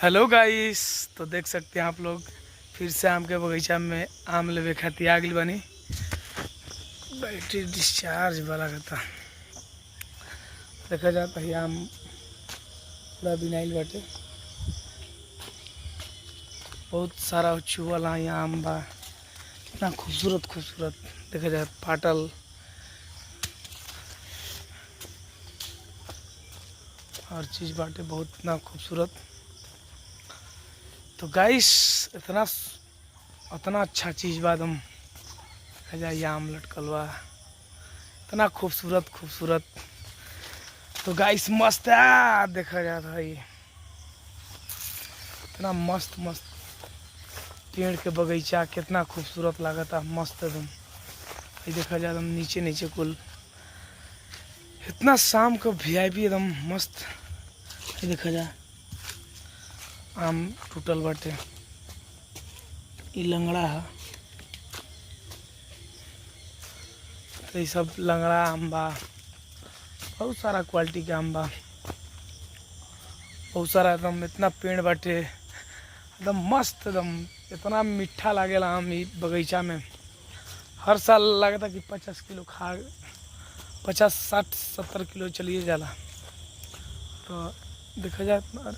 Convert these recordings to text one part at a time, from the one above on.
Hello guys. तो देख सकते हैं आप लोग फिर से आम के बगीचा में आम लेवे खातिर आ गई बनी। बैटरी डिस्चार्ज वाला रहता देखा जाता है आम पूरा बिनाइल बाटे। बहुत सारा चुवल यहाँ आम बा। इतना खूबसूरत खूबसूरत देखा जाए फाटल हर चीज़ बाटे बहुत इतना खूबसूरत। तो गाइस इतना अच्छा चीज़ बा एकदम जाइए आम लटकल बा इतना खूबसूरत खूबसूरत। तो गाइस मस्त देखा जाता है इतना मस्त मस्त पेड़ के बगीचा कितना खूबसूरत लागता मस्त एकदम। ये देखा जाए एकदम नीचे नीचे कुल इतना शाम का वीआईपी एकदम मस्त। ये देखा जाए आम टूटल बाटे ये लंगड़ा है। तो ये सब लंगड़ा आम बा। बहुत सारा क्वालिटी के आम बा बहुत सारा एकदम इतना पेड़ बाटे एकदम मस्त एकदम इतना मीठा लागेला आम ये बगीचा में। हर साल लगता कि 50 किलो 50 60 70 किलो चलिए जाला। तो देखा जाए तो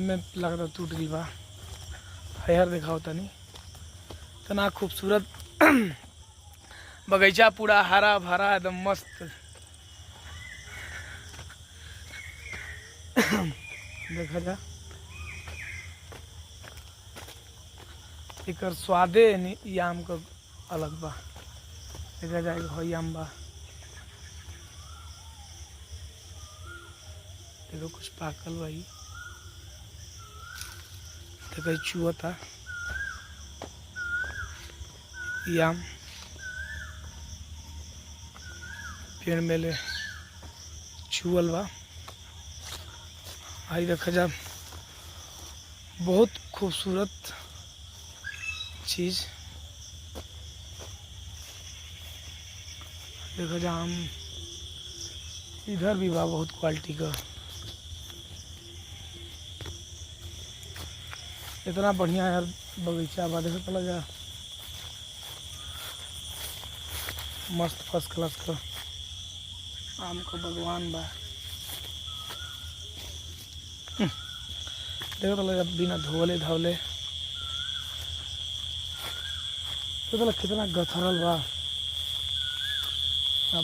में लगता टूट गई बा। हयर देखा होता नहीं इतना खूबसूरत बगीचा पूरा हरा भरा एकदम मस्त। देखा जा एक स्वादे ये आम का अलग बा। देखा जाए हई आम बा देखो कुछ पाकल बा देखो चुअता ये आम पेड़ में ले चुअल बा। आई देखा जा बहुत खूबसूरत चीज़ देखा जा आम इधर भी बा बहुत क्वालिटी का। इतना बढ़िया यार बगीचा बा देखा चला जा मस्त फर्स्ट क्लास का आम का भगवान बा। देखो तो बिना धोले धावले तो कितना गथरल बा।